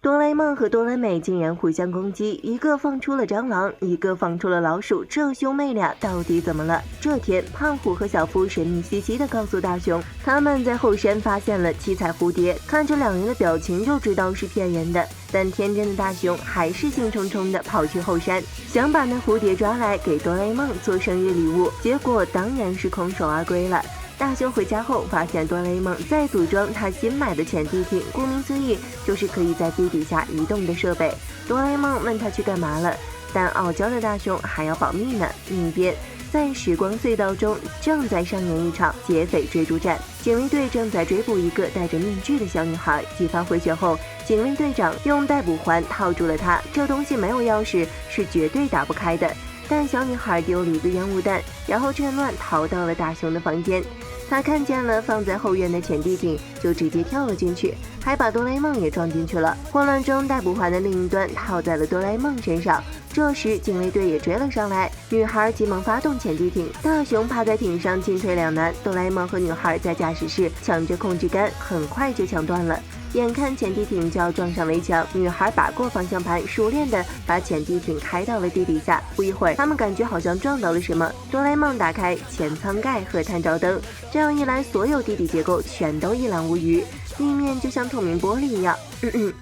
哆啦 A 梦和哆啦美竟然互相攻击，一个放出了蟑螂，一个放出了老鼠，这兄妹俩到底怎么了？这天，胖虎和小夫神秘兮兮地告诉大雄，他们在后山发现了七彩蝴蝶，看着两人的表情就知道是骗人的。但天真的大雄还是兴冲冲地跑去后山，想把那蝴蝶抓来给哆啦 A 梦做生日礼物，结果当然是空手而归了。大雄回家后发现哆啦 A 梦在组装他新买的潜地艇，顾名思义就是可以在地底下移动的设备。哆啦 A 梦问他去干嘛了，但傲娇的大雄还要保密呢。另一边，在时光隧道中正在上演一场劫匪追逐战，警卫队正在追捕一个戴着面具的小女孩。警方回血后，警卫队长用逮捕环套住了她，这东西没有钥匙，是绝对打不开的。但小女孩丢了一个烟雾弹，然后趁乱逃到了大雄的房间。她看见了放在后院的潜地艇，就直接跳了进去，还把哆啦 A 梦也撞进去了。混乱中，逮捕环的另一端套在了哆啦 A 梦身上。这时，警卫队也追了上来，女孩急忙发动潜地艇，大雄趴在艇上进退两难。哆啦 A 梦和女孩在驾驶室抢着控制杆，很快就抢断了。眼看潜地艇就要撞上围墙，女孩把过方向盘，熟练地把潜地艇开到了地底下。不一会儿，他们感觉好像撞到了什么，哆啦 A 梦打开前舱盖和探照灯，这样一来，所有地底结构全都一览无余，地面就像透明玻璃一样。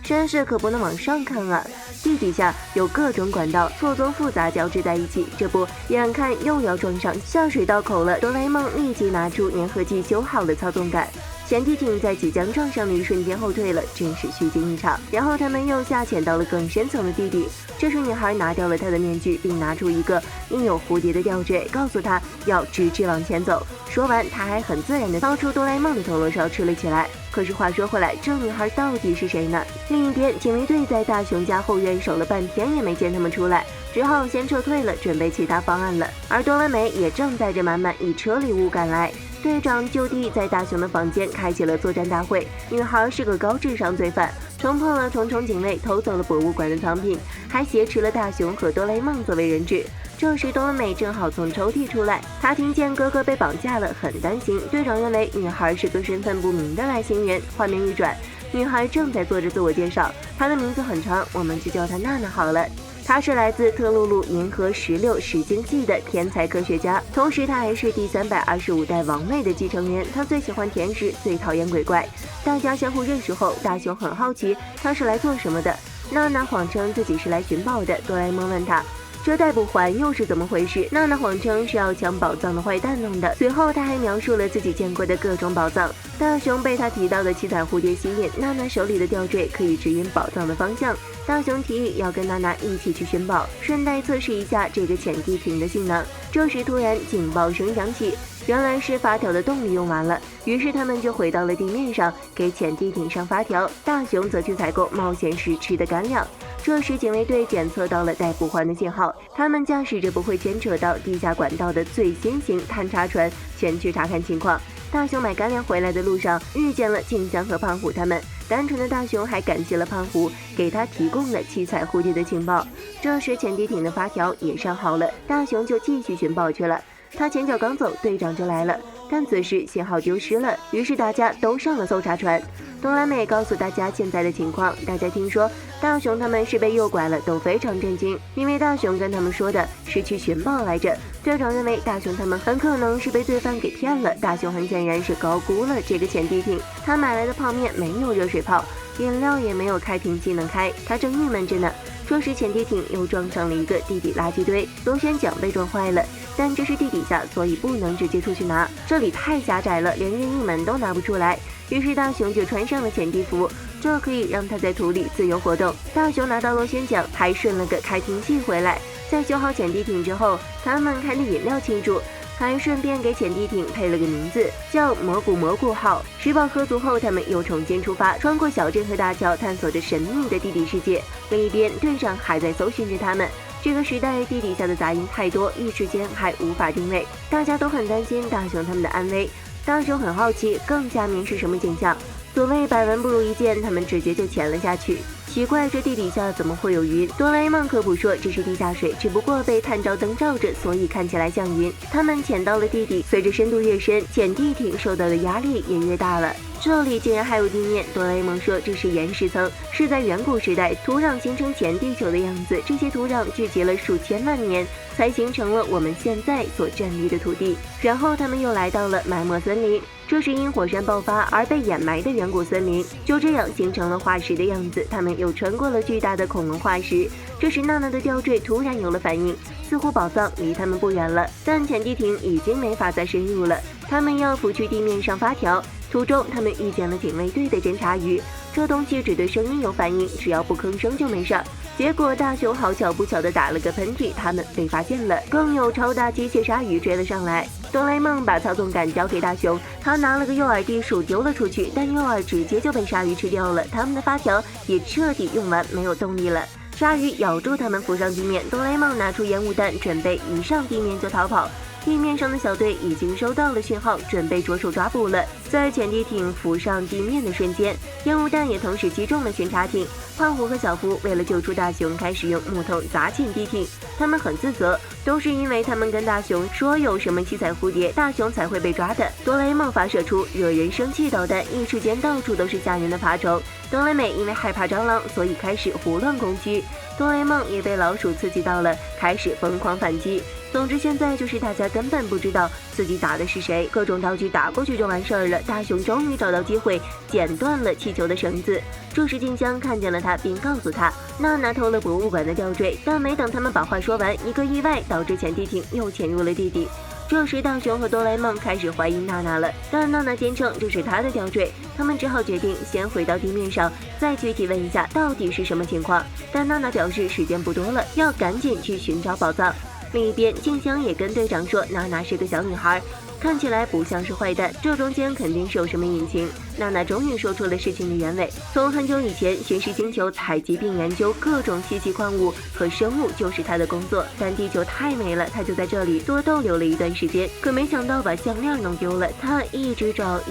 绅士可不能往上看啊！地底下有各种管道，错综复杂交织在一起，这不，眼看又要撞上下水道口了，哆啦 A 梦立即拿出粘合剂修好了操纵杆。潜地艇在即将撞上的一瞬间后退了，真是虚惊一场。然后他们又下潜到了更深层的地底。这时女孩拿掉了她的面具，并拿出一个印有蝴蝶的吊坠，告诉她要直直往前走。说完，她还很自然地掏出哆啦 A 梦的头颅烧吃了起来。可是话说回来，这女孩到底是谁呢？另一边，警卫队在大雄家后院守了半天也没见他们出来，只好先撤退了，准备其他方案了。而哆啦美也正带着满满一车礼物赶来。队长就地在大雄的房间开启了作战大会。女孩是个高智商罪犯，冲破了重重警卫，偷走了博物馆的藏品，还挟持了大雄和哆啦 A 梦作为人质。这时哆啦美正好从抽屉出来，她听见哥哥被绑架了，很担心。队长认为女孩是个身份不明的外星人。画面一转，女孩正在做着自我介绍，她的名字很长，我们就叫她娜娜好了。她是来自特鲁鲁银河16实境系的天才科学家，同时她还是第325代王位的继承人。她最喜欢甜食，最讨厌鬼怪。大家相互认识后，大雄很好奇她是来做什么的。娜娜谎称自己是来寻宝的。哆啦 A 梦问她，这逮捕环又是怎么回事？娜娜谎称是要抢宝藏的坏蛋弄的。随后她还描述了自己见过的各种宝藏。大雄被她提到的七彩蝴蝶吸引，娜娜手里的吊坠可以指引宝藏的方向。大雄提议要跟娜娜一起去寻宝，顺带测试一下这个潜地艇的性能。这时突然警报声响起，原来是发条的动力用完了，于是他们就回到了地面上，给潜地艇上发条。大雄则去采购冒险时吃的干粮。这时警卫队检测到了逮捕环的信号，他们驾驶着不会牵扯到地下管道的最新型探查船前去查看情况。大雄买干粮回来的路上遇见了静香和胖虎他们，单纯的大雄还感谢了胖虎给他提供了七彩蝴蝶的情报。这时潜地艇的发条也上好了，大雄就继续寻宝去了。他前脚刚走，队长就来了，但此时信号丢失了，于是大家都上了搜查船。哆啦美告诉大家现在的情况，大家听说大雄他们是被诱拐了，都非常震惊，因为大雄跟他们说的是去寻宝来着。队长认为大雄他们很可能是被罪犯给骗了，大雄很显然是高估了这个潜地艇，他买来的泡面没有热水泡，饮料也没有开瓶器能开，他正郁闷着呢。这时潜地艇又撞上了一个地底垃圾堆，螺旋桨被撞坏了，但这是地底下，所以不能直接出去拿，这里太狭窄了，连任意门都拿不出来。于是大雄就穿上了潜地服，这可以让他在土里自由活动。大雄拿到螺旋桨，还顺了个开瓶器回来。在修好潜地艇之后，他们开着饮料庆祝，还顺便给潜地艇配了个名字，叫蘑菇号。吃饱喝足后，他们又重新出发，穿过小镇和大桥，探索着神秘的地底世界。另一边，队长还在搜寻着他们。这个时代地底下的杂音太多，一时间还无法定位，大家都很担心大雄他们的安危。大雄很好奇更下面是什么景象，所谓百闻不如一见，他们直接就潜了下去。奇怪，这地底下怎么会有云？哆啦 A 梦科普说，这是地下水，只不过被探照灯照着，所以看起来像云。他们潜到了地底，随着深度越深，潜地艇受到的压力也越大了。这里竟然还有地面，哆啦 A 梦说这是岩石层，是在远古时代土壤形成前地球的样子，这些土壤聚集了数千万年，才形成了我们现在所站立的土地。然后他们又来到了埋没森林，这是因火山爆发而被掩埋的远古森林，就这样形成了化石的样子。他们又穿过了巨大的恐龙化石，这时娜娜的吊坠突然有了反应，似乎宝藏离他们不远了，但潜地艇已经没法再深入了，他们要拂去地面上发条。途中，他们遇见了警卫队的侦察鱼，这东西只对声音有反应，只要不吭声就没事儿。结果大雄好巧不巧地打了个喷嚏，他们被发现了，更有超大机械鲨鱼追了上来。哆啦 A 梦把操纵杆交给大雄，他拿了个诱饵地鼠丢了出去，但诱饵直接就被鲨鱼吃掉了，他们的发条也彻底用完，没有动力了。鲨鱼咬住他们浮上地面，哆啦 A 梦拿出烟雾弹，准备一上地面就逃跑。地面上的小队已经收到了讯号，准备着手抓捕了。在潜地艇浮上地面的瞬间，烟雾弹也同时击中了巡查艇。胖虎和小夫为了救出大雄，开始用木头砸潜地艇。他们很自责，都是因为他们跟大雄说有什么七彩蝴蝶，大雄才会被抓的。哆啦 A 梦发射出惹人生气导弹，一时间到处都是吓人的爬虫。哆啦美因为害怕蟑螂，所以开始胡乱攻击。哆啦 A 梦也被老鼠刺激到了，开始疯狂反击。总之，现在就是大家根本不知道自己打的是谁，各种道具打过去就完事儿了。大雄终于找到机会，剪断了气球的绳子。这时静香看见了他，并告诉他，娜娜偷了博物馆的吊坠。但没等他们把话说完，一个意外导致潜地艇又潜入了地底。这时大雄和哆啦 A 梦开始怀疑娜娜了，但娜娜坚称这是她的吊坠，他们只好决定先回到地面上，再具体问一下到底是什么情况。但娜娜表示时间不多了，要赶紧去寻找宝藏。另一边，静香也跟队长说，娜娜是个小女孩，看起来不像是坏蛋，这中间肯定是有什么隐情。娜娜终于说出了事情的原委，从很久以前，巡视星球采集并研究各种稀奇矿物和生物就是她的工作，但地球太美了，她就在这里多逗留了一段时间，可没想到把项链弄丢了。她一直找，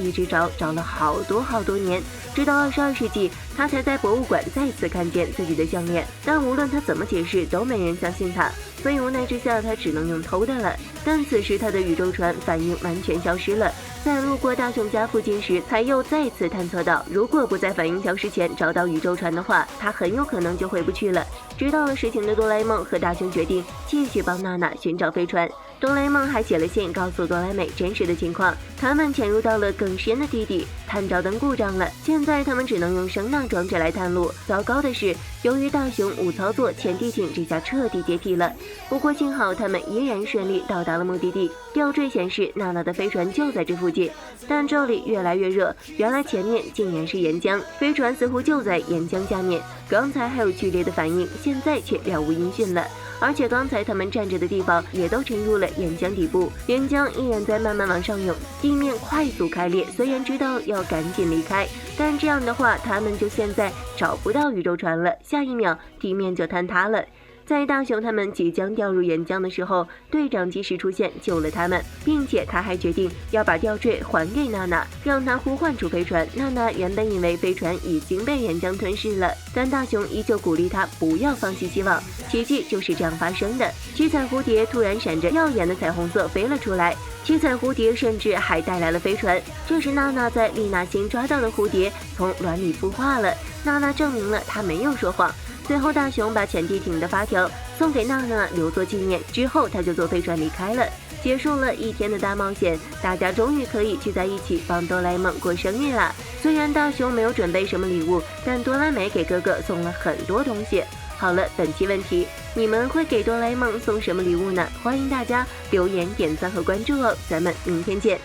找了好多年，直到22世纪，她才在博物馆再次看见自己的项链，但无论她怎么解释，都没人相信她，所以无奈之下，她只能用偷的了。但此时她的宇宙船反应完全消失了，在路过大雄家附近时，才又再次探测到，如果不在反应消失前找到宇宙船的话，她很有可能就回不去了。知道了事情的哆啦 A 梦和大雄决定继续帮娜娜寻找飞船。哆啦 A 梦还写了信告诉哆啦美真实的情况，他们潜入到了更深的地底，探照灯故障了，现在他们只能用声呐装置来探路。糟糕的是，由于大雄误操作，潜地艇这下彻底解体了。不过幸好他们依然顺利到达了目的地，吊坠显示娜娜的飞船就在这附近，但这里越来越热，原来前面竟然是岩浆，飞船似乎就在岩浆下面，刚才还有剧烈的反应，现在却了无音讯了。而且刚才他们站着的地方也都沉入了岩浆底部，岩浆依然在慢慢往上涌，地面快速开裂。虽然知道要赶紧离开，但这样的话他们就现在找不到宇宙船了，下一秒地面就坍塌了。在大雄他们即将掉入岩浆的时候，队长及时出现救了他们，并且他还决定要把吊坠还给娜娜，让她呼唤出飞船。娜娜原本以为飞船已经被岩浆吞噬了，但大雄依旧鼓励她不要放弃希望。奇迹就是这样发生的，七彩蝴蝶突然闪着耀眼的彩虹色飞了出来，七彩蝴蝶甚至还带来了飞船。这时娜娜在丽娜星抓到的蝴蝶从卵里孵化了，娜娜证明了她没有说谎。最后大雄把潜地艇的发条送给娜娜留作纪念，之后他就坐飞船离开了，结束了一天的大冒险。大家终于可以聚在一起帮哆啦 A 梦过生日啦。虽然大雄没有准备什么礼物，但哆啦美给哥哥送了很多东西。好了，本期问题，你们会给哆啦 A 梦送什么礼物呢？欢迎大家留言、点赞和关注哦，咱们明天见。